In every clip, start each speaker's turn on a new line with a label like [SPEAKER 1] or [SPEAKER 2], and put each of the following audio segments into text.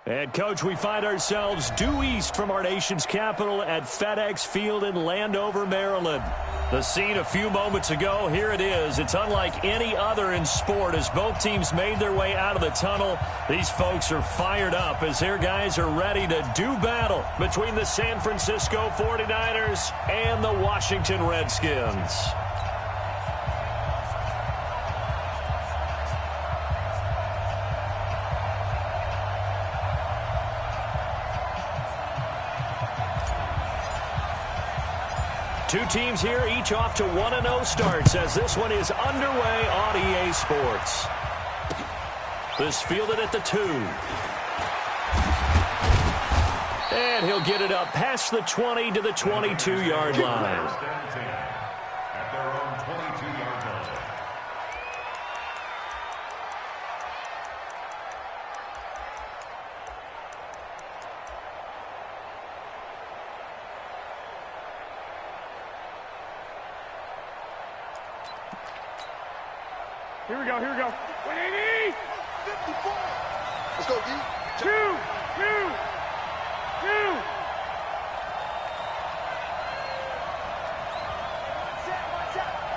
[SPEAKER 1] And, Coach, we find ourselves due east from our nation's capital at FedEx Field in Landover, Maryland. The scene a few moments ago, here it is. It's unlike any other in sport as both teams made their way out of the tunnel. These folks are fired up as their guys are ready to do battle between the San Francisco 49ers and the Washington Redskins. Two teams here, each off to 1-0 starts as this one is underway on EA Sports. This fielded at the 2. And he'll get it up past the 20 to the 22-yard line.
[SPEAKER 2] At their own 22-yard line.
[SPEAKER 3] Here we go, here we go. 180!
[SPEAKER 4] 54! Let's go, D.
[SPEAKER 3] Two!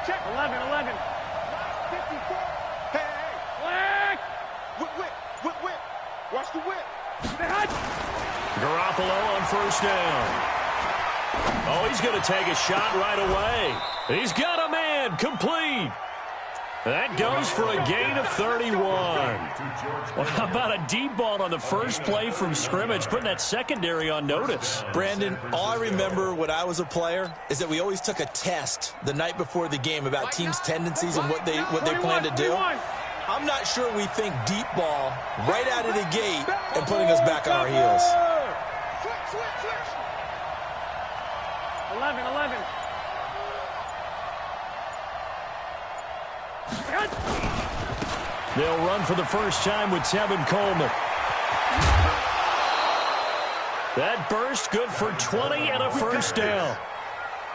[SPEAKER 3] Check. 11.
[SPEAKER 4] 54! Hey!
[SPEAKER 3] Black!
[SPEAKER 4] Whip! Watch the whip!
[SPEAKER 1] Garoppolo on first down. Oh, he's going to take a shot right away. He's got a man, complete. That goes for a gain of 31. Well, how about a deep ball on the first play from scrimmage, putting that secondary on notice?
[SPEAKER 5] Brandon, all I remember when I was a player is that we always took a test the night before the game about teams' tendencies and what they plan to do. I'm not sure we think deep ball right out of the gate and putting us back on our heels.
[SPEAKER 3] 11.
[SPEAKER 1] They'll run for the first time with Tevin Coleman. That burst good for 20 and a first down.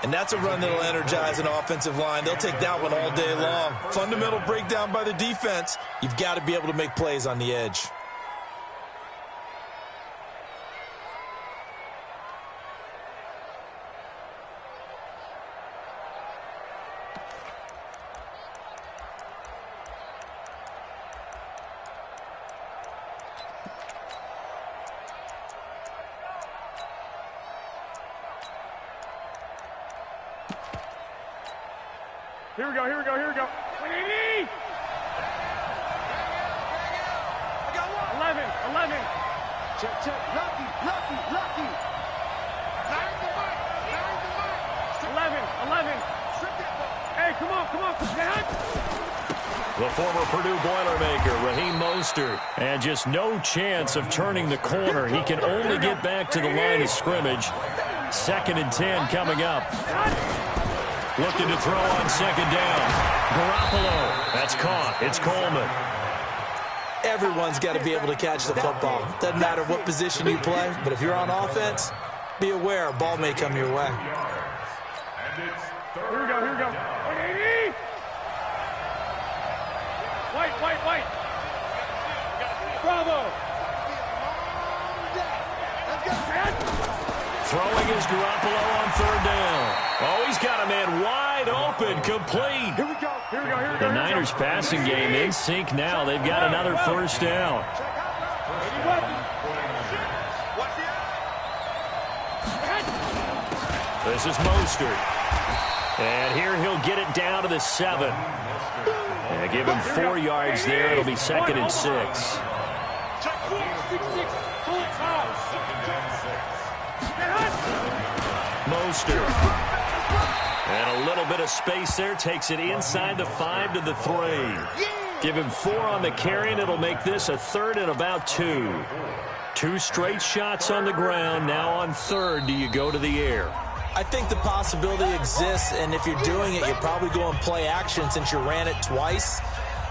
[SPEAKER 5] And that's a run that'll energize an offensive line. They'll take that one all day long. Fundamental breakdown by the defense. You've got to be able to make plays on the edge.
[SPEAKER 3] Here we go. 180! 11.
[SPEAKER 4] Check. Lucky.
[SPEAKER 3] 11. Hey, come on.
[SPEAKER 1] The former Purdue Boilermaker, Raheem Mostert. And just no chance of turning the corner. He can only get back to the line of scrimmage. 2nd and 10 coming up. Looking to throw on second down. Garoppolo. That's caught. It's Coleman.
[SPEAKER 5] Everyone's got to be able to catch the football. Doesn't matter what position you play, but if you're on offense, be aware a ball may come your way.
[SPEAKER 3] Here we go. 180! White. Bravo!
[SPEAKER 1] Throwing is Garoppolo on third down. Oh, he's got a man wide open, complete.
[SPEAKER 3] Here we go.
[SPEAKER 1] The Niners passing game in sync now. They've got another first down. This is Mostert. And here he'll get it down to the 7. And give him 4 yards there. It'll be 2nd and 6. Mostert. And a little bit of space there. Takes it inside the 5 to the 3. Give him 4 on the carry, and it'll make this a 3rd and about 2. 2 straight shots on the ground. Now on 3rd, do you go to the air?
[SPEAKER 5] I think the possibility exists, and if you're doing it, you're probably going play action since you ran it twice.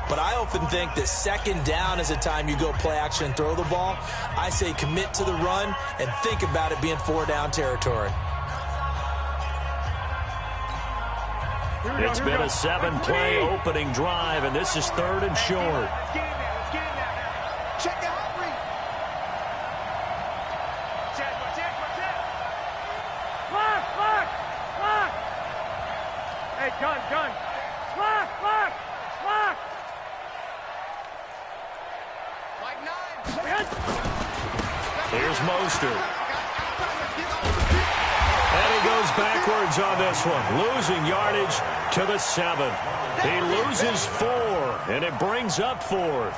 [SPEAKER 5] But I often think that 2nd down is the time you go play action and throw the ball. I say commit to the run and think about it being 4-down territory.
[SPEAKER 1] It's been a 7-play opening drive, and this is 3rd and short. Here's Mostert. And he goes backwards on this one, losing yardage to the 7. He loses 4, and it brings up 4th.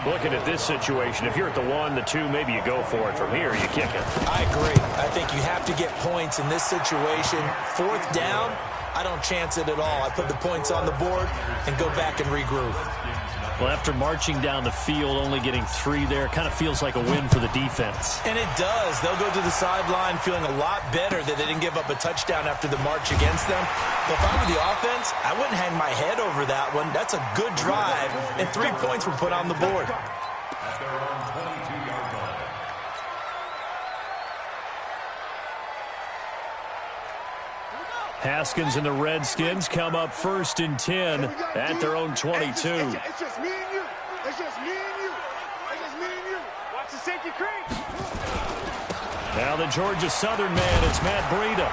[SPEAKER 1] Looking at this situation, if you're at the 1, the 2, maybe you go for it. From here, you kick it.
[SPEAKER 5] I agree. I think you have to get points in this situation. 4th down, I don't chance it at all. I put the points on the board and go back and regroup.
[SPEAKER 1] Well, after marching down the field, only getting 3 there, kind of feels like a win for the defense.
[SPEAKER 5] And it does. They'll go to the sideline feeling a lot better that they didn't give up a touchdown after the march against them. But if I were the offense, I wouldn't hang my head over that one. That's a good drive, and 3 points were put on the board.
[SPEAKER 2] At their own 22-yard line.
[SPEAKER 1] Haskins and the Redskins come up 1st and 10 at their own 22.
[SPEAKER 4] It's just me and you. It's just me and you. It's just me and you.
[SPEAKER 3] Watch the safety creep.
[SPEAKER 1] Now the Georgia Southern man, it's Matt Breida.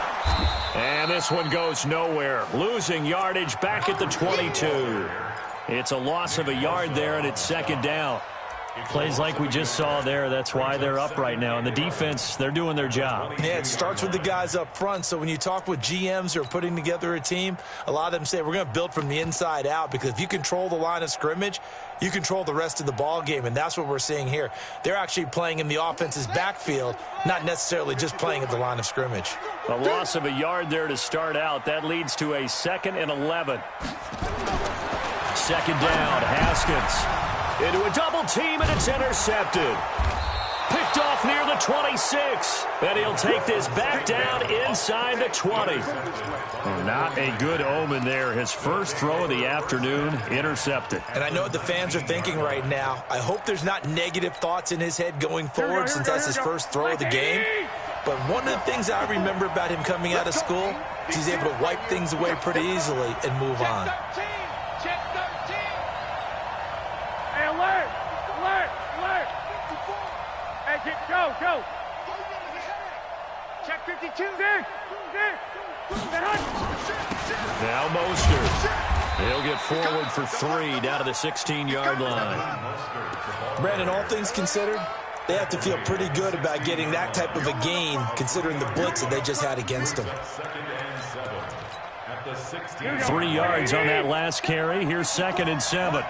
[SPEAKER 1] And this one goes nowhere. Losing yardage back at the 22. It's a loss of a yard there, and it's 2nd down. Plays like we just saw there. That's why they're up right now. And the defense, they're doing their job.
[SPEAKER 5] Yeah, it starts with the guys up front. So when you talk with GMs who are putting together a team, a lot of them say we're going to build from the inside out, because if you control the line of scrimmage, you control the rest of the ball game, and that's what we're seeing here. They're actually playing in the offense's backfield, not necessarily just playing at the line of scrimmage.
[SPEAKER 1] A loss of a yard there to start out. That leads to a 2nd and 11. 2nd down, Haskins. Into a double team, and it's intercepted. Picked off near the 26. And he'll take this back down inside the 20. Not a good omen there. His first throw of the afternoon, intercepted.
[SPEAKER 5] And I know what the fans are thinking right now. I hope there's not negative thoughts in his head going forward, since that's his first throw of the game. But one of the things I remember about him coming out of school is he's able to wipe things away pretty easily and move on.
[SPEAKER 3] Check 13. Hey, alert. Hey, go. Check 52.
[SPEAKER 1] Now Mostert. He'll get forward for 3 down to the 16-yard line.
[SPEAKER 5] Brandon, all things considered, they have to feel pretty good about getting that type of a gain, considering the blitz that they just had against them.
[SPEAKER 1] 3 yards on that last carry. Here's 2nd and 7.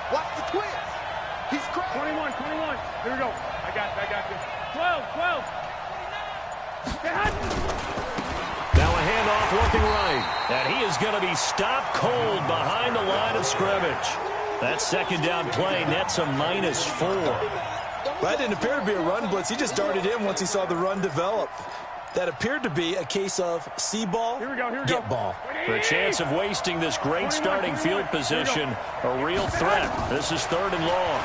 [SPEAKER 4] Watch the twist. He's crazy.
[SPEAKER 3] 21. Here we go. I got this. 12.
[SPEAKER 1] Now a handoff looking right. And he is going to be stopped cold behind the line of scrimmage. That 2nd down play nets a -4.
[SPEAKER 5] That didn't appear to be a run blitz. He just darted in once he saw the run develop. That appeared to be a case of see ball, get ball.
[SPEAKER 1] The chance of wasting this great starting field position, a real threat. This is 3rd and long.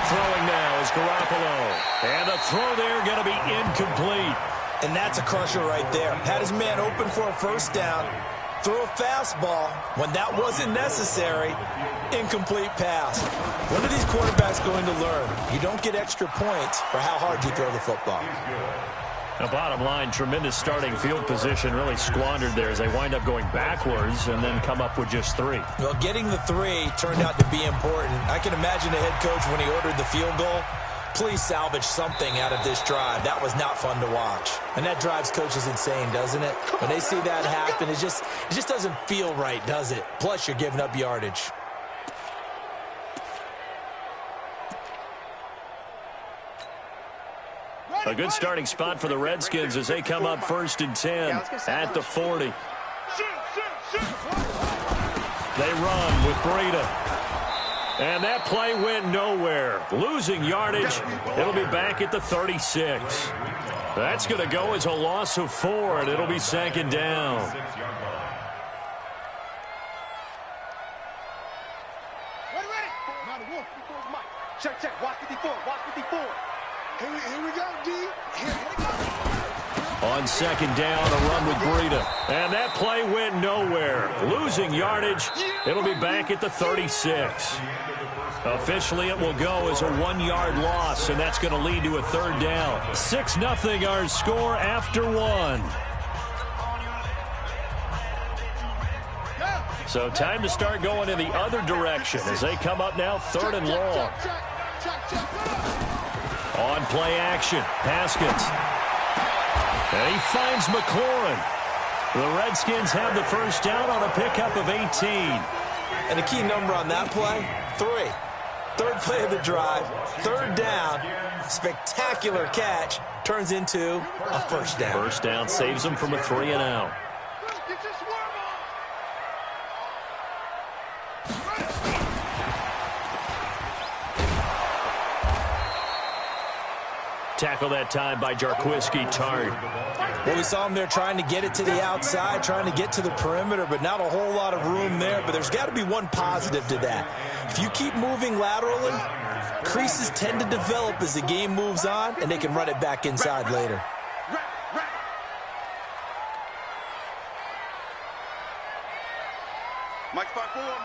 [SPEAKER 1] Throwing now is Garoppolo. And the throw there going to be incomplete.
[SPEAKER 5] And that's a crusher right there. Had his man open for a 1st down. Throw a fastball when that wasn't necessary. Incomplete pass. When are these quarterbacks going to learn? You don't get extra points for how hard you throw the football.
[SPEAKER 1] The bottom line, tremendous starting field position, really squandered there as they wind up going backwards and then come up with just 3.
[SPEAKER 5] Well, getting the 3 turned out to be important. I can imagine the head coach when he ordered the field goal. Please salvage something out of this drive. That was not fun to watch. And that drives coaches insane, doesn't it? When they see that happen, it just doesn't feel right, does it? Plus, you're giving up yardage.
[SPEAKER 1] A good starting spot for the Redskins as they come up 1st and 10 at the 40. They run with Breida. And that play went nowhere. Losing yardage. It'll be back at the 36. That's going to go as a loss of 4, and it'll be 2nd down.
[SPEAKER 4] Check. Watch 54. Here we go, D. Here we go.
[SPEAKER 1] On 2nd down, a run with Breida. And that play went nowhere. Losing yardage. It'll be back at the 36. Officially, it will go as a 1-yard loss, and that's going to lead to a 3rd down. 6-0 our score after 1. So time to start going in the other direction as they come up now 3rd and long. On play action, Haskins. And he finds McLaurin. The Redskins have the first down on a pickup of 18.
[SPEAKER 5] And the key number on that play, 3. 3rd play of the drive, 3rd down, spectacular catch, turns into a first down.
[SPEAKER 1] First down saves them from a 3 and out. Tackle that time by Jarquiski Tart.
[SPEAKER 5] Well, we saw him there trying to get it to the outside, trying to get to the perimeter, but not a whole lot of room there. But there's got to be one positive to that. If you keep moving laterally, creases tend to develop as the game moves on, and they can run it back inside later.
[SPEAKER 4] Mike 5-4.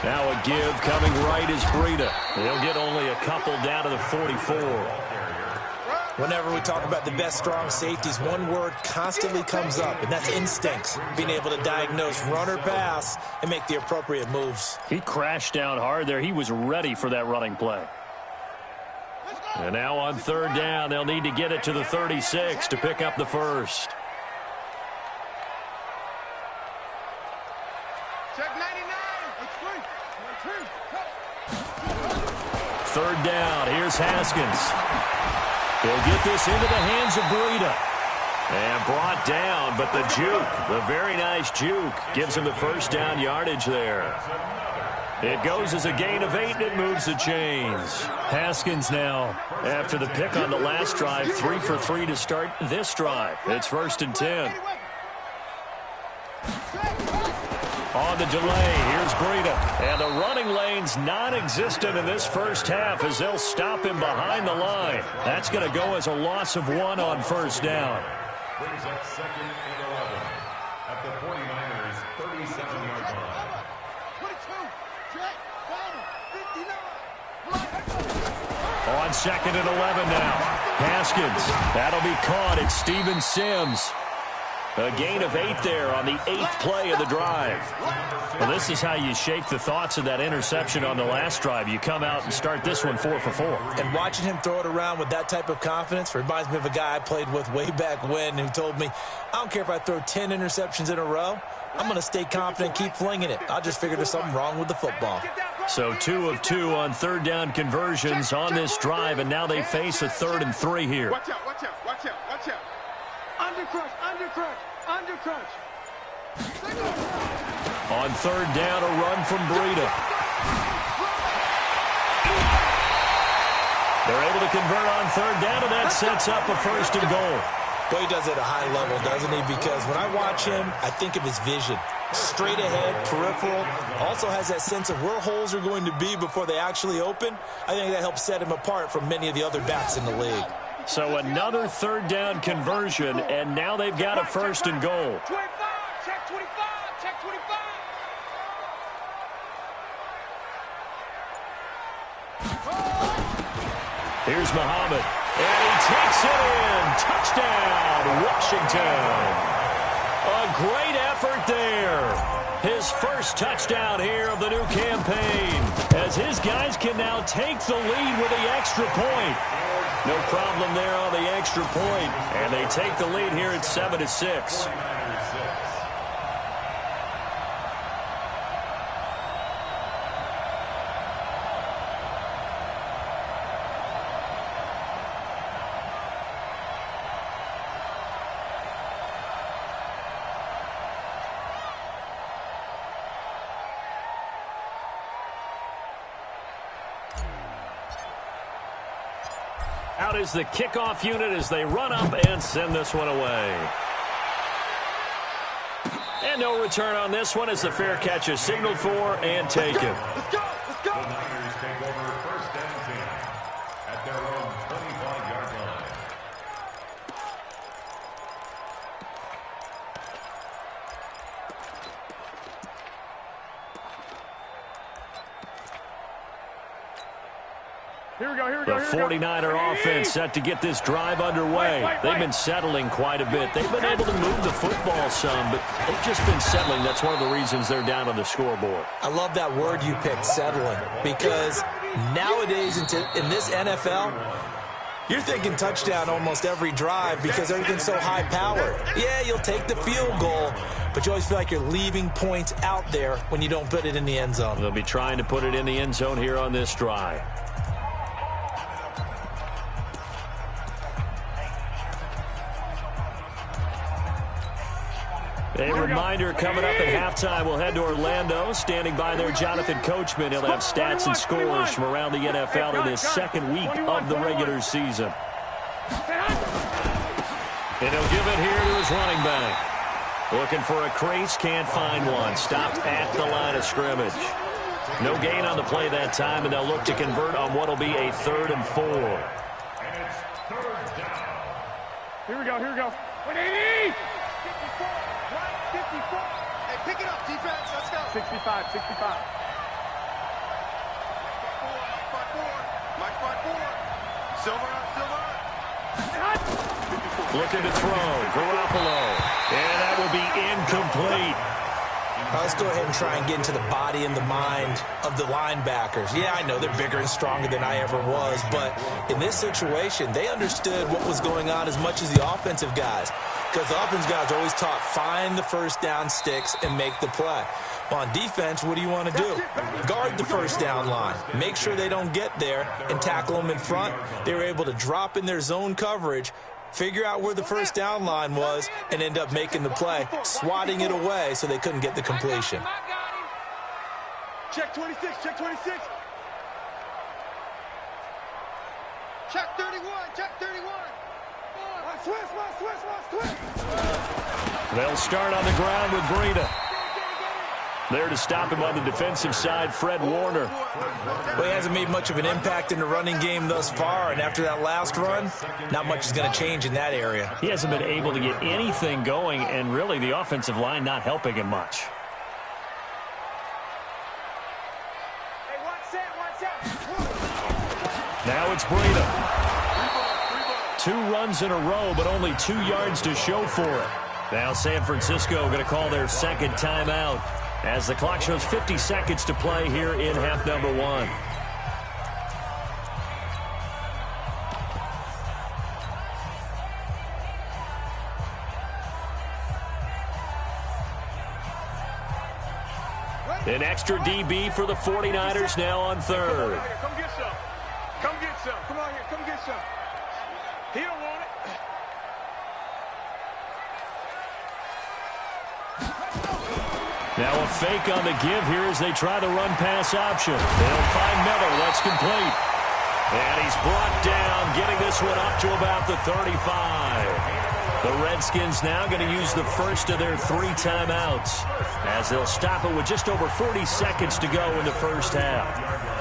[SPEAKER 1] Now a give coming right is Breida. They'll get only a couple down to the 44.
[SPEAKER 5] Whenever we talk about the best strong safeties, one word constantly comes up, and that's instincts. Being able to diagnose run or pass and make the appropriate moves.
[SPEAKER 1] He crashed down hard there. He was ready for that running play. And now on 3rd down, they'll need to get it to the 36 to pick up the first.
[SPEAKER 3] Check 99.
[SPEAKER 1] 3rd down. Here's Haskins. He'll get this into the hands of Breida. And brought down, but the juke, the very nice juke, gives him the first down yardage there. It goes as a gain of 8, and it moves the chains. Haskins now, after the pick on the last drive, 3 for 3 to start this drive. It's 1st and 10. On the delay, here's Breida. And the running lane's non-existent in this first half as they'll stop him behind the line. That's going to go as a loss of 1 on 1st down.
[SPEAKER 2] Brings up 2nd and 11 at the 49ers' 37-yard line.
[SPEAKER 3] 22, check, 59.
[SPEAKER 1] On 2nd and 11 now. Haskins. That'll be caught. It's Steven Sims. A gain of 8 there on the 8th play of the drive. Well, this is how you shake the thoughts of that interception on the last drive. You come out and start this one 4 for 4.
[SPEAKER 5] And watching him throw it around with that type of confidence reminds me of a guy I played with way back when who told me, I don't care if I throw 10 interceptions in a row. I'm going to stay confident, keep flinging it. I'll just figure there's something wrong with the football.
[SPEAKER 1] So 2 of 2 on 3rd down conversions on this drive, and now they face a 3rd and 3 here.
[SPEAKER 3] Watch out, watch out, watch out, watch out. Undercrunch, undercrunch, undercrunch.
[SPEAKER 1] On 3rd down, a run from Breida. They're able to convert on 3rd down, and that sets up a 1st and goal.
[SPEAKER 5] Boy, he does it at a high level, doesn't he? Because when I watch him, I think of his vision. Straight ahead, peripheral, also has that sense of where holes are going to be before they actually open. I think that helps set him apart from many of the other backs in the league.
[SPEAKER 1] So another 3rd down conversion, and now they've got a 1st and goal.
[SPEAKER 3] 25, check 25, check 25.
[SPEAKER 1] Here's Muhammad, and he takes it in. Touchdown, Washington. A great effort there. His first touchdown here of the new campaign, as his guys can now take the lead with the extra point. No problem there on the extra point, and they take the lead here at 7-6. Out is the kickoff unit as they run up and send this one away. And no return on this one as the fair catch is signaled for and taken.
[SPEAKER 3] Let's go, let's go.
[SPEAKER 2] The Niners take over 1st and 10 at their own 25-yard line.
[SPEAKER 1] The 49er offense set to get this drive underway. They've been settling quite a bit. They've been able to move the football some, but they've just been settling. That's one of the reasons they're down on the scoreboard.
[SPEAKER 5] I love that word you picked, settling, because nowadays in this NFL, you're thinking touchdown almost every drive because everything's so high-powered. Yeah, you'll take the field goal, but you always feel like you're leaving points out there when you don't put it in the end zone.
[SPEAKER 1] They'll be trying to put it in the end zone here on this drive. A reminder coming up at halftime, we'll head to Orlando. Standing by there, Jonathan Coachman. He'll have stats and scores from around the NFL in his second week of the regular season. And he'll give it here to his running back. Looking for a crease, can't find one. Stopped at the line of scrimmage. No gain on the play that time, and they'll look to convert on what will be a 3rd and 4.
[SPEAKER 2] And it's 3rd down.
[SPEAKER 3] Here we go. 180! 54.
[SPEAKER 4] Hey, pick it up, defense. Let's go.
[SPEAKER 3] 65.
[SPEAKER 4] Mike 5-4. Silver.
[SPEAKER 1] Looking to throw. Garoppolo. And that will be incomplete.
[SPEAKER 5] Let's go ahead and try and get into the body and the mind of the linebackers. Yeah, I know they're bigger and stronger than I ever was, but in this situation, they understood what was going on as much as the offensive guys. Because the offense guys are always taught, find the first down sticks and make the play. Well, on defense, what do you want to do? Guard the first down line. Make sure they don't get there and tackle them in front. They were able to drop in their zone coverage, figure out where the first down line was, and end up making the play, swatting it away so they couldn't get the completion.
[SPEAKER 3] Check 26.
[SPEAKER 4] Check 31. Swiss.
[SPEAKER 1] They'll start on the ground with Breida. There to stop him on the defensive side, Fred Warner.
[SPEAKER 5] Well, he hasn't made much of an impact in the running game thus far, and after that last run, not much is going to change in that area.
[SPEAKER 1] He hasn't been able to get anything going, and really the offensive line not helping him much.
[SPEAKER 3] Hey, watch that.
[SPEAKER 1] Now it's Breida. 2 runs in a row, but only 2 yards to show for it. Now San Francisco going to call their second timeout as the clock shows 50 seconds to play here in half number 1. An extra DB for the 49ers now on 3rd.
[SPEAKER 3] Come get some. Come on here. Come get some. He don't want it.
[SPEAKER 1] Now a fake on the give here as they try the run-pass option. They'll find Miller. That's complete. And he's brought down, getting this one up to about the 35. The Redskins now going to use the first of their 3 timeouts as they'll stop it with just over 40 seconds to go in the first half.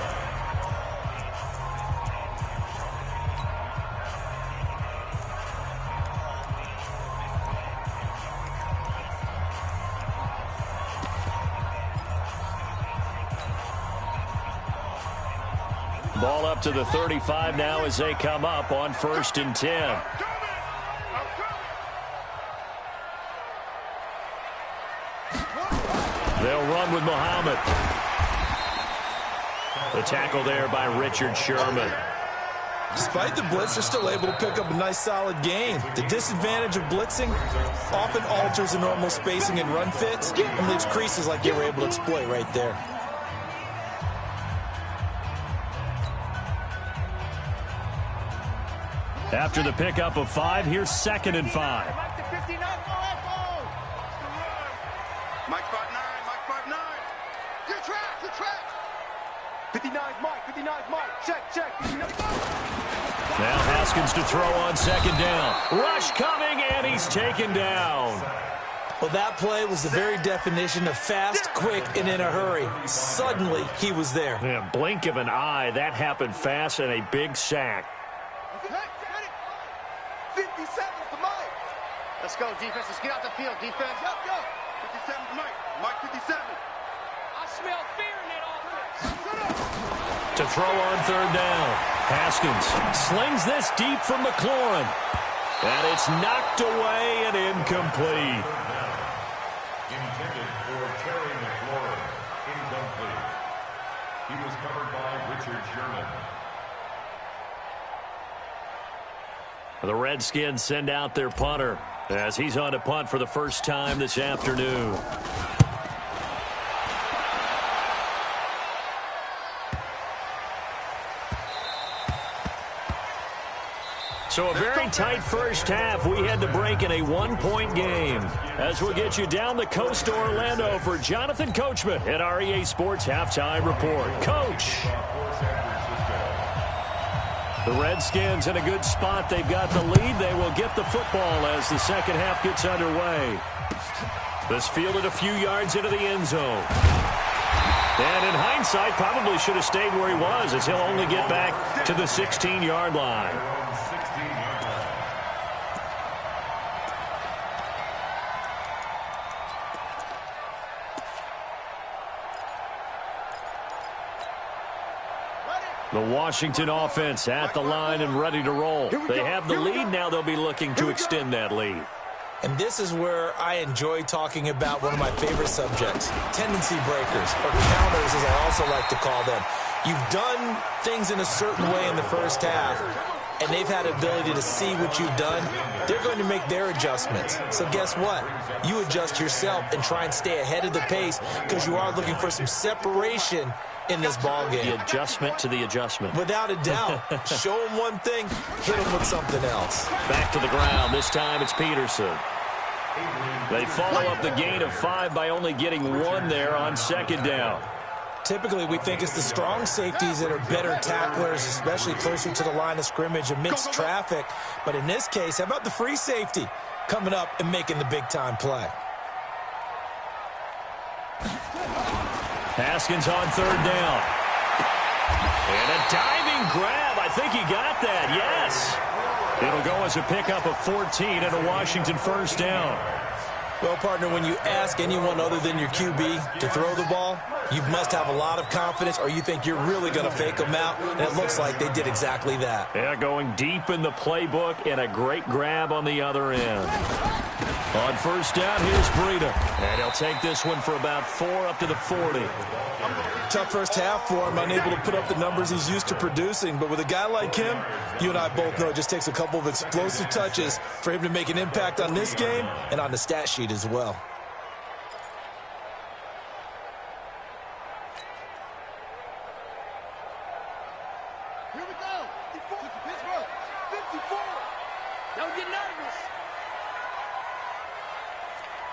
[SPEAKER 1] Ball up to the 35 now as they come up on 1st and 10. They'll run with Muhammad. The tackle there by Richard Sherman.
[SPEAKER 5] Despite the blitz, they're still able to pick up a nice, solid gain. The disadvantage of blitzing often alters the normal spacing and run fits and leaves creases like they were able to exploit right there.
[SPEAKER 1] After the pickup of 5, here's 2nd and 5.
[SPEAKER 3] Mike the 59.
[SPEAKER 4] Mike 5-9. Good track.
[SPEAKER 3] 59's Mike. Check.
[SPEAKER 1] Now Haskins to throw on 2nd down. Rush coming, and he's taken down.
[SPEAKER 5] Well, that play was the very definition of fast, quick, and in a hurry. Suddenly, he was there.
[SPEAKER 1] Yeah, blink of an eye, that happened fast, and a big sack.
[SPEAKER 4] 57 to Mike. Let's go, defense. Let's get out the field, defense. Go. 57 to Mike. Mike 57.
[SPEAKER 3] I smell fear in that offense.
[SPEAKER 1] To throw on 3rd down. Haskins slings this deep from McLaurin. And it's knocked away and incomplete.
[SPEAKER 2] Intended for Terry McLaurin. Incomplete. He was covered by Richard Sherman.
[SPEAKER 1] The Redskins send out their punter as he's on to punt for the first time this afternoon. So a very tight first half. We had to break in a one-point game. As we'll get you down the coast to Orlando for Jonathan Coachman at REA Sports Halftime Report. Coach. The Redskins in a good spot. They've got the lead. They will get the football as the second half gets underway. This fielded a few yards into the end zone. And in hindsight, probably should have stayed where he was, as he'll only get back to the 16-yard line. The Washington offense at the line and ready to roll. They have the lead. Now they'll be looking to extend that lead.
[SPEAKER 5] And this is where I enjoy talking about one of my favorite subjects, tendency breakers, or counters as I also like to call them. You've done things in a certain way in the first half, and they've had the ability to see what you've done. They're going to make their adjustments. So guess what? You adjust yourself and try and stay ahead of the pace because you are looking for some separation in this ball game.
[SPEAKER 1] The adjustment to the adjustment.
[SPEAKER 5] Without a doubt. Show them one thing, hit them with something else.
[SPEAKER 1] Back to the ground. This time it's Peterson. They follow up the gain of 5 by only getting 1 there on second down.
[SPEAKER 5] Typically, we think it's the strong safeties that are better tacklers, especially closer to the line of scrimmage amidst traffic. But in this case, how about the free safety coming up and making the big-time play?
[SPEAKER 1] Haskins on third down. And a diving grab. I think he got that. Yes. It'll go as a pickup of 14 and a Washington first down.
[SPEAKER 5] Well, partner, when you ask anyone other than your QB to throw the ball, you must have a lot of confidence or you think you're really going to fake them out, and it looks like they did exactly that.
[SPEAKER 1] Yeah, going deep in the playbook and a great grab on the other end. On first down, here's Breida. And he'll take this one for about 4 up to the 40.
[SPEAKER 5] Tough first half for him, unable to put up the numbers he's used to producing. But with a guy like him, you and I both know it just takes a couple of explosive touches for him to make an impact on this game and on the stat sheet as well.
[SPEAKER 4] Here we go. 54 to Pittsburgh. 54. Don't get nervous.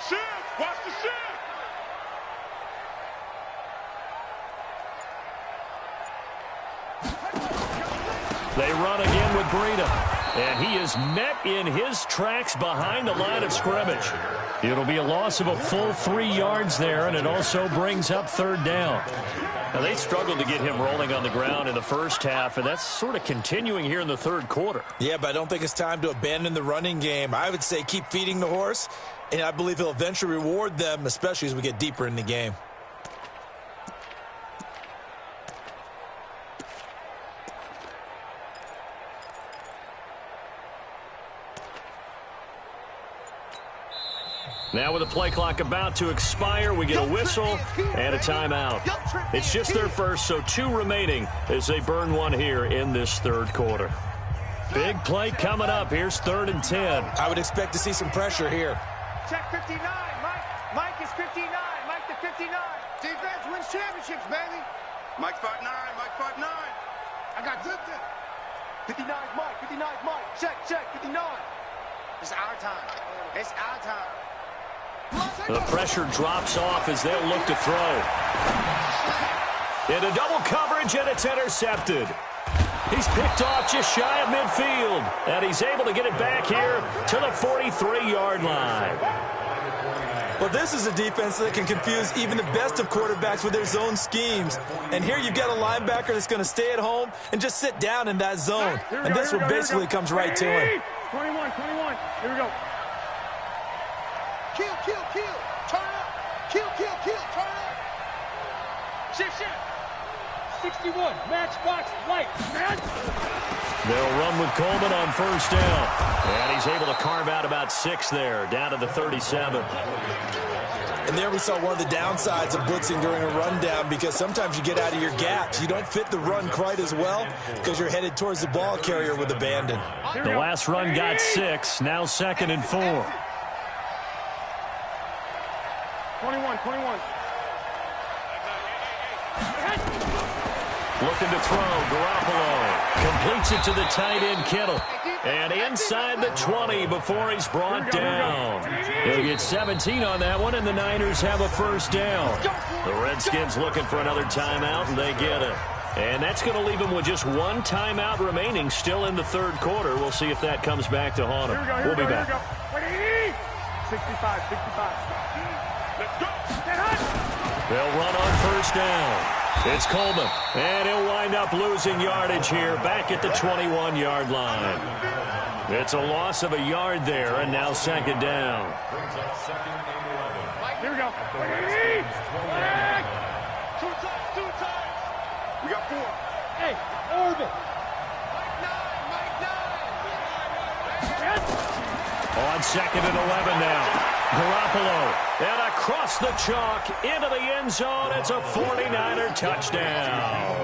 [SPEAKER 3] Shift. Watch the shift.
[SPEAKER 1] They run again with Breida. And he is met in his tracks behind the line of scrimmage. It'll be a loss of a full 3 yards there, and it also brings up third down. Now, they struggled to get him rolling on the ground in the first half, and that's sort of continuing here in the third quarter.
[SPEAKER 5] Yeah, but I don't think it's time to abandon the running game. I would say keep feeding the horse, and I believe he'll eventually reward them, especially as we get deeper in the game.
[SPEAKER 1] Now with the play clock about to expire, we get a whistle and a timeout. It's just their first, so 2 remaining as they burn 1 here in this third quarter. Big play coming up. Here's 3rd and 10.
[SPEAKER 5] I would expect to see some pressure here.
[SPEAKER 3] Check 59. Mike is 59. Mike the 59.
[SPEAKER 4] Defense wins championships, baby.
[SPEAKER 3] Mike's 5'9". Mike 5'9".
[SPEAKER 4] I got good there.
[SPEAKER 3] 59 Mike. 59 Mike. Check. 59.
[SPEAKER 4] It's our time. It's our time.
[SPEAKER 1] The pressure drops off as they'll look to throw. Into double coverage, and it's intercepted. He's picked off just shy of midfield, and he's able to get it back here to the 43-yard line.
[SPEAKER 5] Well, this is a defense that can confuse even the best of quarterbacks with their zone schemes. And here you've got a linebacker that's going to stay at home and just sit down in that zone. And this one basically comes right to him.
[SPEAKER 3] 21. Here we go.
[SPEAKER 4] Kill. Turn up. Kill. Turn up.
[SPEAKER 3] Shift. 61. Match box light. Man.
[SPEAKER 1] They'll run with Coleman on first down. And he's able to carve out about 6 there, down to the 37.
[SPEAKER 5] And there we saw one of the downsides of blitzing during a rundown, because sometimes you get out of your gaps. You don't fit the run quite as well because you're headed towards the ball carrier with abandon.
[SPEAKER 1] The last run got 6, now 2nd and 4.
[SPEAKER 3] 21.
[SPEAKER 1] Looking to throw, Garoppolo completes it to the tight end, Kittle. And inside the 20 before he's brought down. He'll get 17 on that one, and the Niners have a first down. The Redskins looking for another timeout, and they get it. And that's going to leave them with just one timeout remaining still in the third quarter. We'll see if that comes back to haunt them. We'll be back.
[SPEAKER 3] 65. Let's go.
[SPEAKER 1] They'll run on first down. It's Coleman, and he'll wind up losing yardage here back at the 21-yard line. It's a loss of a yard there, and now 2nd down.
[SPEAKER 3] Here we go. Two times. We got 4. Hey, orbit.
[SPEAKER 1] On 2nd and 11 now. Garoppolo, and across the chalk into the end zone. It's a 49er touchdown.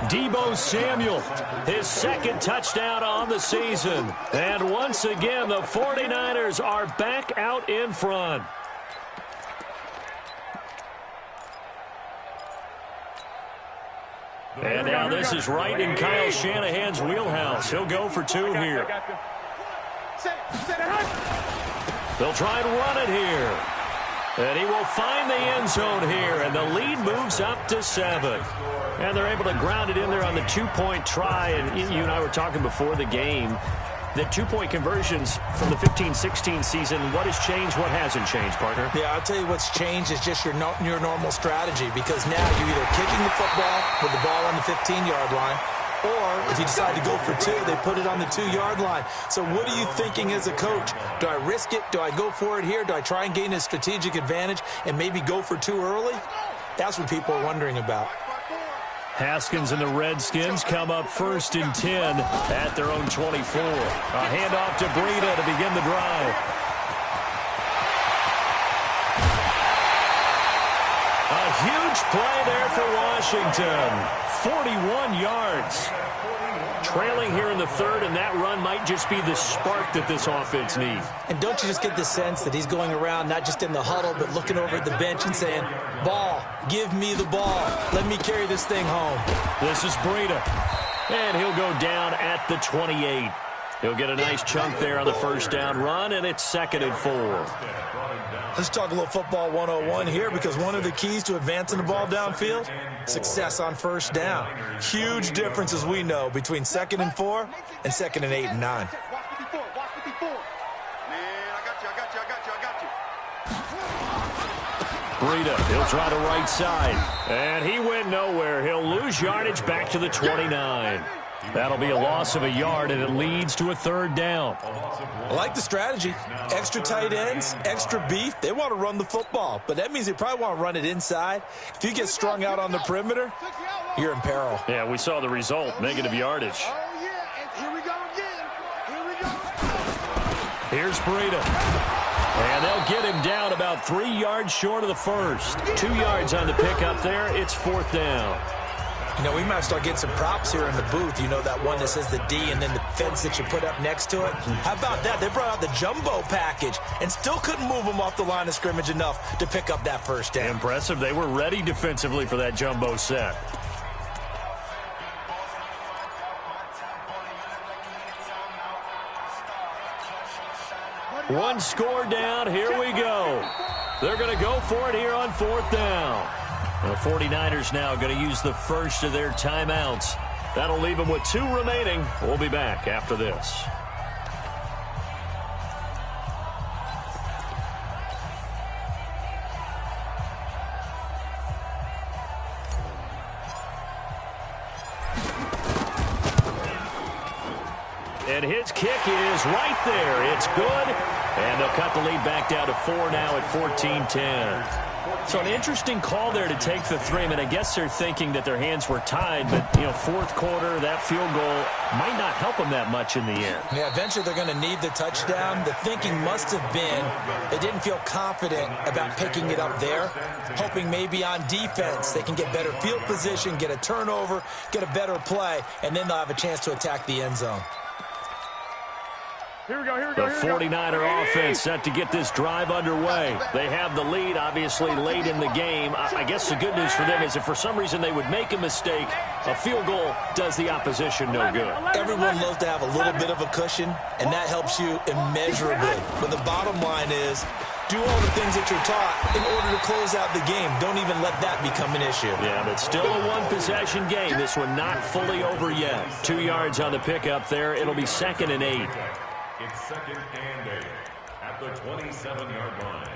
[SPEAKER 1] Deebo Samuel, his 2nd touchdown on the season. And once again, the 49ers are back out in front. And now this is right in Kyle Shanahan's wheelhouse. He'll go for 2 here. They'll try and run it here. And he will find the end zone here, and the lead moves up to 7. And they're able to ground it in there on the 2-point try. And you and I were talking before the game that 2-point conversions from the 15-16 season, what has changed, what hasn't changed, partner?
[SPEAKER 5] Yeah, I'll tell you what's changed is just your normal strategy, because now you're either kicking the football with the ball on the 15-yard line, or if you decide to go for 2, they put it on the 2-yard line. So what are you thinking as a coach? Do I risk it? Do I go for it here? Do I try and gain a strategic advantage and maybe go for 2 early? That's what people are wondering about.
[SPEAKER 1] Haskins and the Redskins come up 1st and 10 at their own 24. A handoff to Breida to begin the drive. A huge play there for Washington. 41 yards. Trailing here in the 3rd, and that run might just be the spark that this offense needs.
[SPEAKER 5] And don't you just get the sense that he's going around, not just in the huddle, but looking over at the bench and saying, ball, give me the ball. Let me carry this thing home.
[SPEAKER 1] This is Breida. And he'll go down at the 28. He'll get a nice chunk there on the first down run, and it's 2nd and 4.
[SPEAKER 5] Let's talk a little football 101 here, because one of the keys to advancing the ball downfield, success on first down. Huge difference, as we know, between 2nd and 4 and 2nd and 8 and 9.
[SPEAKER 4] Man, I got you.
[SPEAKER 1] Breida, he'll try the right side. And he went nowhere. He'll lose yardage back to the 29. That'll be a loss of a yard, and it leads to a 3rd down.
[SPEAKER 5] I like the strategy. Extra tight ends, extra beef. They want to run the football, but that means they probably want to run it inside. If you get strung out on the perimeter, you're in peril.
[SPEAKER 1] Yeah, we saw the result, negative yardage.
[SPEAKER 4] Oh, yeah, and here we go again. Here we go.
[SPEAKER 1] Here's Breida. And they'll get him down about 3 yards short of the first. 2 yards on the pickup there. It's 4th down.
[SPEAKER 5] You know, we might start getting some props here in the booth. You know, that one that says the D and then the fence that you put up next to it. How about that? They brought out the jumbo package and still couldn't move them off the line of scrimmage enough to pick up that first down.
[SPEAKER 1] Impressive. They were ready defensively for that jumbo set. One score down. Here we go. They're going to go for it here on 4th down. The 49ers now going to use the first of their timeouts. That'll leave them with 2 remaining. We'll be back after this. And his kick is right there. It's good. And they'll cut the lead back down to 4 now at 14-10. So an interesting call there to take the 3. I mean, I guess they're thinking that their hands were tied, but, you know, fourth quarter, that field goal might not help them that much in the end.
[SPEAKER 5] Yeah, eventually they're going to need the touchdown. The thinking must have been they didn't feel confident about picking it up there, hoping maybe on defense they can get better field position, get a turnover, get a better play, and then they'll have a chance to attack the end zone.
[SPEAKER 3] Here we go,
[SPEAKER 1] The 49er offense set to get this drive underway. They have the lead, obviously, late in the game. I guess the good news for them is if for some reason they would make a mistake, a field goal does the opposition no good.
[SPEAKER 5] Everyone loves to have a little bit of a cushion, and that helps you immeasurably. But the bottom line is, do all the things that you're taught in order to close out the game. Don't even let that become an issue.
[SPEAKER 1] Yeah, but still a one-possession game. This one not fully over yet. 2 yards on the pickup there. It'll be 2nd and 8.
[SPEAKER 2] It's 2nd and 8 at the 27-yard line.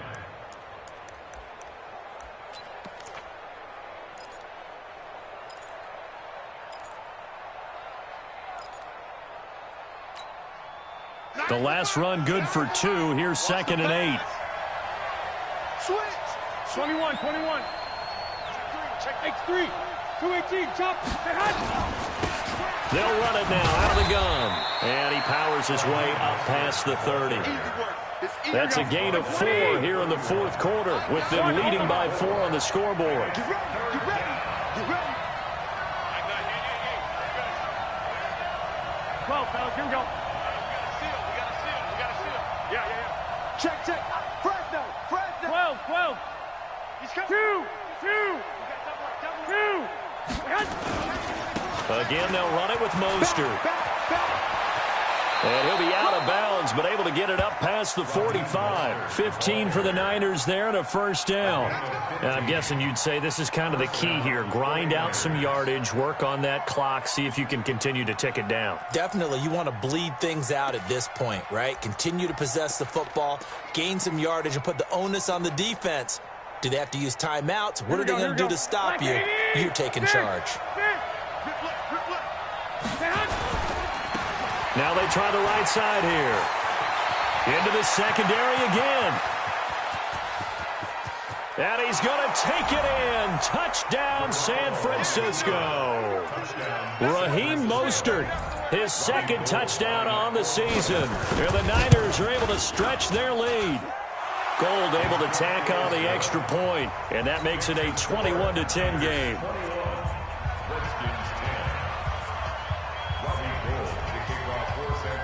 [SPEAKER 1] The last run good for 2. Here's 2nd and 8.
[SPEAKER 3] Switch. 21. Check X3. 218. Chop.
[SPEAKER 1] They'll run it now out of the gun. And he powers his way up past the 30. That's a gain of 4 here in the fourth quarter, with them leading by 4 on the scoreboard.
[SPEAKER 3] Get ready. 12, fellas, here we go. We got a seal. Yeah. Check. Fresno. 12. He's coming. 2.
[SPEAKER 1] Again, they'll run it with Mostert. And he'll be out of bounds, but able to get it up past the 45. 15 for the Niners there and a first down. And I'm guessing you'd say this is kind of the key here. Grind out some yardage, work on that clock, see if you can continue to tick it down.
[SPEAKER 5] Definitely, you want to bleed things out at this point, right? Continue to possess the football, gain some yardage, and put the onus on the defense. Do they have to use timeouts? What are they going to do to stop you? You're taking charge.
[SPEAKER 1] Now they try the right side here. Into the secondary again. And he's going to take it in. Touchdown, San Francisco. Raheem Mostert, his 2nd touchdown on the season. Here the Niners are able to stretch their lead. Gold able to tack on the extra point, and that makes it a 21-10 game.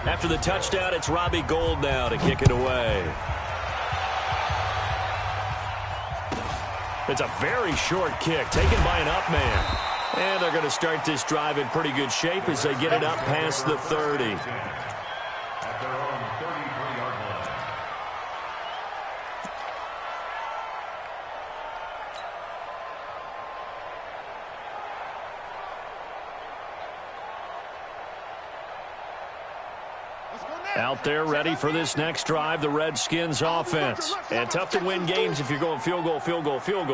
[SPEAKER 1] After the touchdown, it's Robbie Gould now to kick it away. It's a very short kick, taken by an up man. And they're going to start this drive in pretty good shape as they get it up past the 30.
[SPEAKER 2] At their own 33-yard line.
[SPEAKER 1] Out there ready for this next drive, the Redskins offense. And tough to win games if you're going field goal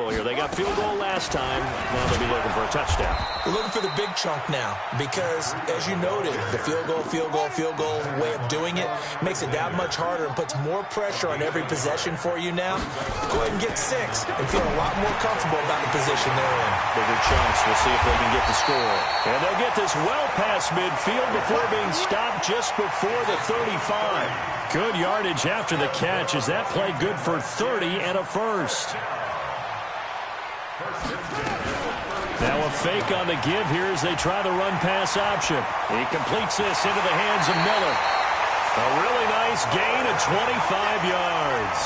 [SPEAKER 1] here. They got field goal last time. Now they'll be looking for a touchdown.
[SPEAKER 5] We're looking for the big chunk now because, as you noted, the field goal way of doing it makes it that much harder and puts more pressure on every possession for you now. Go ahead and get 6 and feel a lot more comfortable about the position they're in.
[SPEAKER 1] Bigger chunks. We'll see if they can get the score. And they'll get this well past midfield before being stopped just before the 35. Good yardage after the catch. Is that play good for 30 and a first? Now a fake on the give here as they try the run-pass option. He completes this into the hands of Miller. A really nice gain of 25 yards.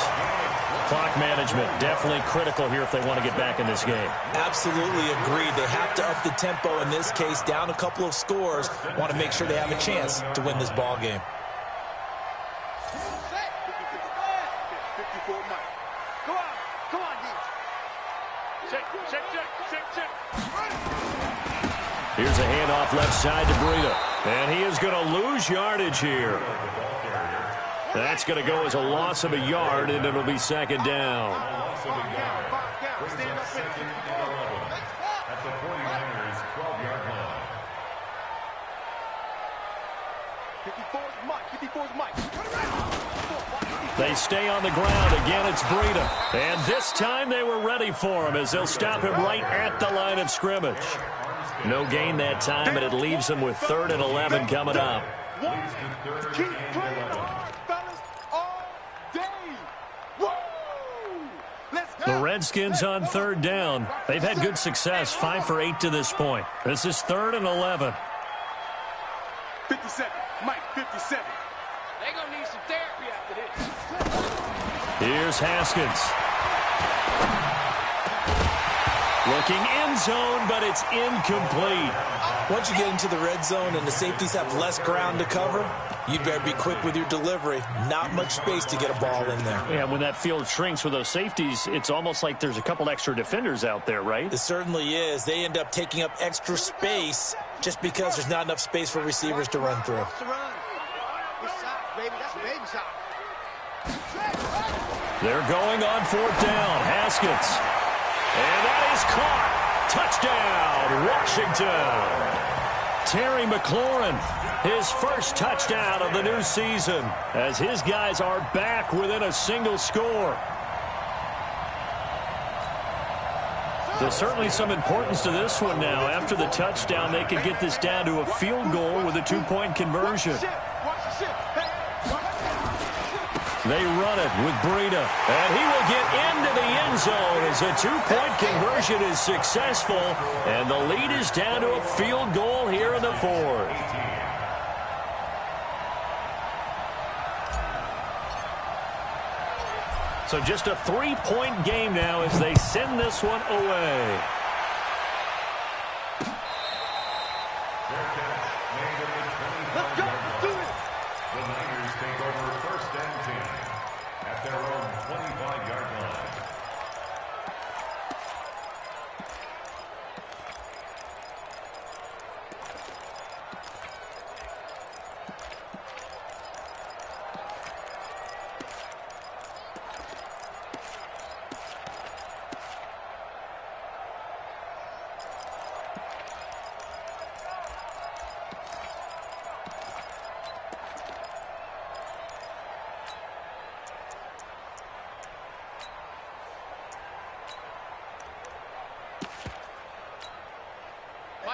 [SPEAKER 1] Clock management definitely critical here if they want to get back in this game.
[SPEAKER 5] Absolutely agreed. They have to up the tempo in this case, down a couple of scores. Want to make sure they have a chance to win this ball game.
[SPEAKER 3] Come on, D. Check.
[SPEAKER 1] Here's a handoff left side to Breida. And he is going to lose yardage here. That's going to go as a loss of a yard, and it'll be 2nd down.
[SPEAKER 2] Brings up 2nd and 11 at the 49ers' 12-yard line.
[SPEAKER 3] 54's Mike. 54's Mike. Turn around.
[SPEAKER 1] They stay on the ground. Again, it's Breida. And this time they were ready for him as they'll stop him right at the line of scrimmage. No gain that time, but it leaves them with 3rd and 11 coming up.
[SPEAKER 4] Keep playing hard, fellas, all day. Woo! Let's go.
[SPEAKER 1] The Redskins on 3rd down. They've had good success, 5 for 8 to this point. This is 3rd and 11.
[SPEAKER 4] 57, Mike, 57.
[SPEAKER 3] They're going to need some therapy after this.
[SPEAKER 1] Here's Haskins. Looking end zone, but it's incomplete.
[SPEAKER 5] Once you get into the red zone and the safeties have less ground to cover, you'd better be quick with your delivery. Not much space to get a ball in there.
[SPEAKER 1] Yeah, when that field shrinks with those safeties, it's almost like there's a couple extra defenders out there, right?
[SPEAKER 5] It certainly is. They end up taking up extra space just because there's not enough space for receivers to run through.
[SPEAKER 1] They're going on 4th down. Haskins. And that is caught. Touchdown, Washington. Terry McLaurin, his first touchdown of the new season, as his guys are back within a single score. There's certainly some importance to this one now. After the touchdown, they could get this down to a field goal with a 2-point conversion. They run it with Breida, and he will get into the end zone as a 2-point conversion is successful, and the lead is down to a field goal here in the 4th. So just a 3-point game now as they send this one away.
[SPEAKER 4] Let's go. Let's do it.
[SPEAKER 2] The Niners take over 1st and 10 at their own 25-yard line.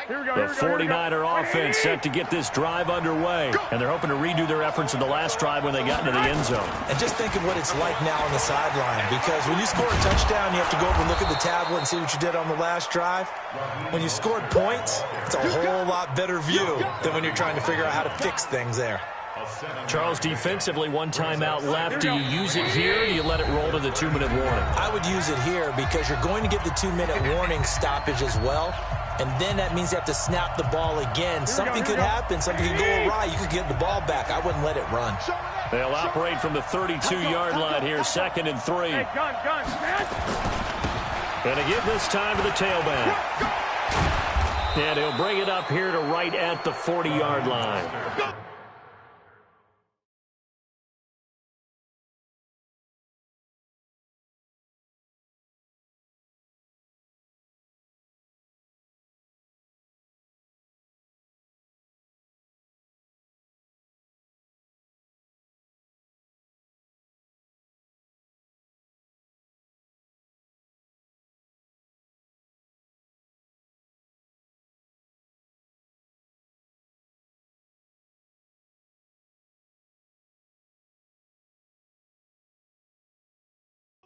[SPEAKER 1] The 49er offense set to get this drive underway, and they're hoping to redo their efforts in the last drive when they got into the end zone.
[SPEAKER 5] And just think of what it's like now on the sideline, because when you score a touchdown, you have to go over and look at the tablet and see what you did on the last drive. When you scored points, it's a whole lot better view than when you're trying to figure out how to fix things there.
[SPEAKER 1] Charles, defensively, 1 timeout left. Do you use it here, or do you let it roll to the 2-minute warning?
[SPEAKER 5] I would use it here because you're going to get the 2-minute warning stoppage as well. And then that means you have to snap the ball again. Something could happen. Something could go awry. You could get the ball back. I wouldn't let it run.
[SPEAKER 1] They'll operate from the 32-yard line here, 2nd and 3. And again this time to the tailback. And he'll bring it up here to right at the 40-yard line.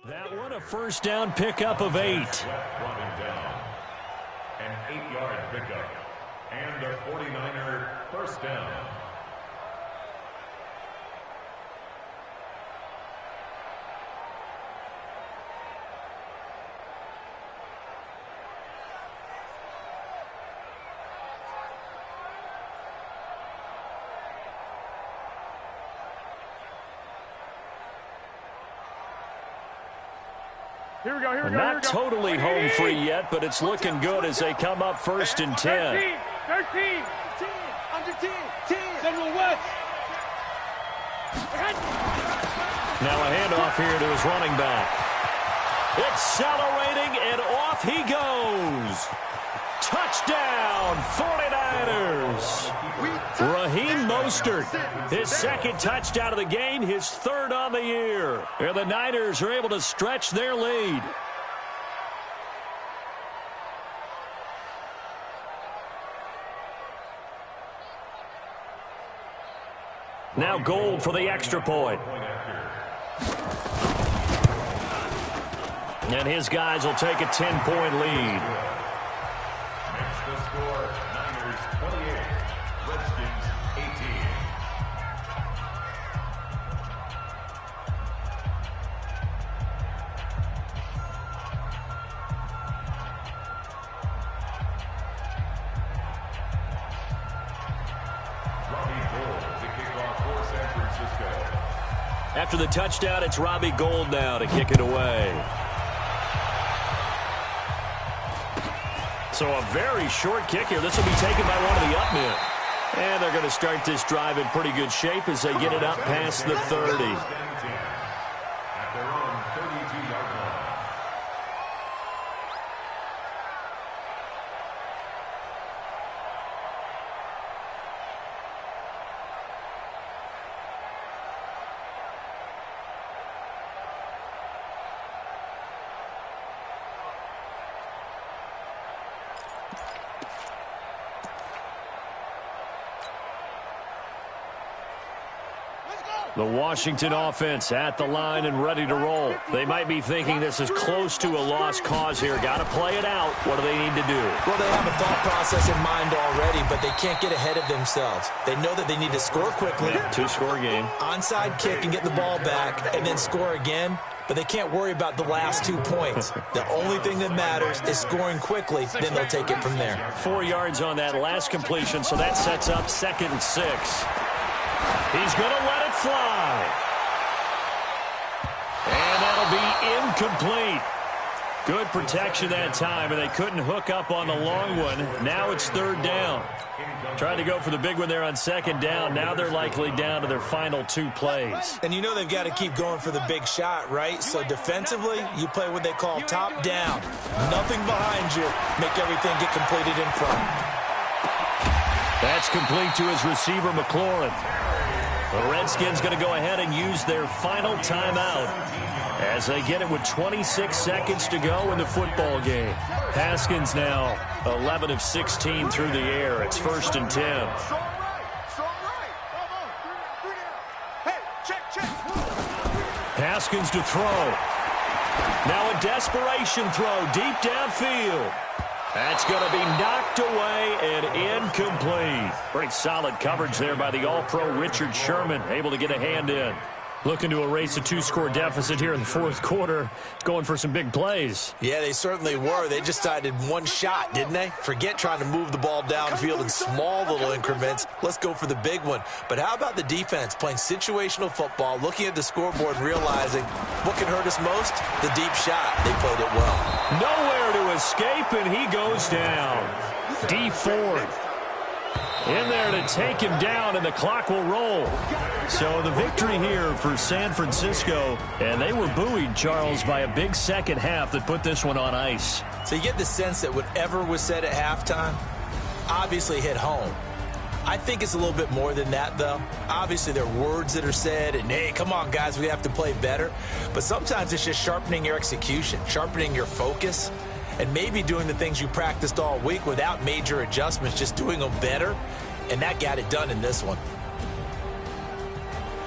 [SPEAKER 1] That one a 1st down pickup of 8.
[SPEAKER 2] An 8-yard pickup. And the 49er 1st down.
[SPEAKER 3] Here we go.
[SPEAKER 1] Not totally home free yet, but it's looking good as they come up 1st and 10.
[SPEAKER 3] 13. Under 10. Central West.
[SPEAKER 1] Now a handoff here to his running back. Accelerating, and off he goes. Touchdown, 49ers. Raheem Mostert Mostert. His second touchdown of the game, his third on the year. And the Niners are able to stretch their lead. Now Gold for the extra point. And his guys will take a 10-point lead.
[SPEAKER 2] Makes the score Niners 28, Redskins 18.
[SPEAKER 1] After the touchdown, it's Robbie Gould now to kick it away. So a very short kick here. This will be taken by one of the up men. And they're going to start this drive in pretty good shape as they get it up past the 30.
[SPEAKER 2] At their own 32-yard line.
[SPEAKER 1] The Washington offense at the line and ready to roll. They might be thinking this is close to a lost cause here. Got to play it out. What do they need to do?
[SPEAKER 5] Well, they have a thought process in mind already, but they can't get ahead of themselves. They know that they need to score quickly.
[SPEAKER 1] Two-score game.
[SPEAKER 5] Onside kick and get the ball back and then score again. But they can't worry about the last 2 points. The only thing that matters is scoring quickly. Then they'll take it from there.
[SPEAKER 1] 4 yards on that last completion, so that sets up 2nd and 6. He's going to let it fly. And that'll be incomplete. Good protection that time, and they couldn't hook up on the long one. Now it's 3rd down. Trying to go for the big one there on 2nd down. Now they're likely down to their final 2 plays.
[SPEAKER 5] And you know they've got to keep going for the big shot, right? So defensively, you play what they call top down. Nothing behind you. Make everything get completed in front.
[SPEAKER 1] That's complete to his receiver, McLaurin. The Redskins going to go ahead and use their final timeout as they get it with 26 seconds to go in the football game. Haskins now 11 of 16 through the air. It's 1st and 10. Haskins to throw. Now a desperation throw deep downfield. That's going to be knocked away and incomplete. Pretty solid coverage there by the All-Pro Richard Sherman, able to get a hand in. Looking to erase a 2-score deficit here in the 4th quarter. Going for some big plays.
[SPEAKER 5] Yeah, they certainly were. They just decided one shot, didn't they? Forget trying to move the ball downfield in small little increments. Let's go for the big one. But how about the defense playing situational football, looking at the scoreboard and realizing what can hurt us most? The deep shot. They played it well.
[SPEAKER 1] Nowhere to escape, and he goes down. D Ford in there to take him down, and the clock will roll. So the victory here for San Francisco, and they were buoyed, Charles, by a big second half that put this one on ice.
[SPEAKER 5] So you get the sense that whatever was said at halftime obviously hit home. I think it's a little bit more than that, though. Obviously, there are words that are said, and, hey, come on, guys, we have to play better. But sometimes it's just sharpening your execution, sharpening your focus, and maybe doing the things you practiced all week without major adjustments, just doing them better, and that got it done in this one.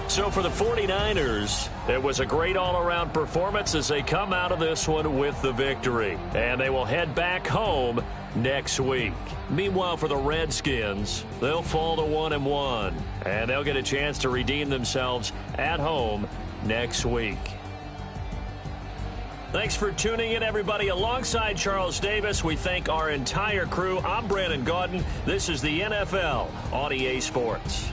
[SPEAKER 1] So for the 49ers, it was a great all-around performance as they come out of this one with the victory. And they will head back home next week. Meanwhile, for the Redskins, they'll fall to 1-1, and they'll get a chance to redeem themselves at home next week. Thanks for tuning in, everybody. Alongside Charles Davis, we thank our entire crew. I'm Brandon Gaudin. This is the NFL on EA Sports.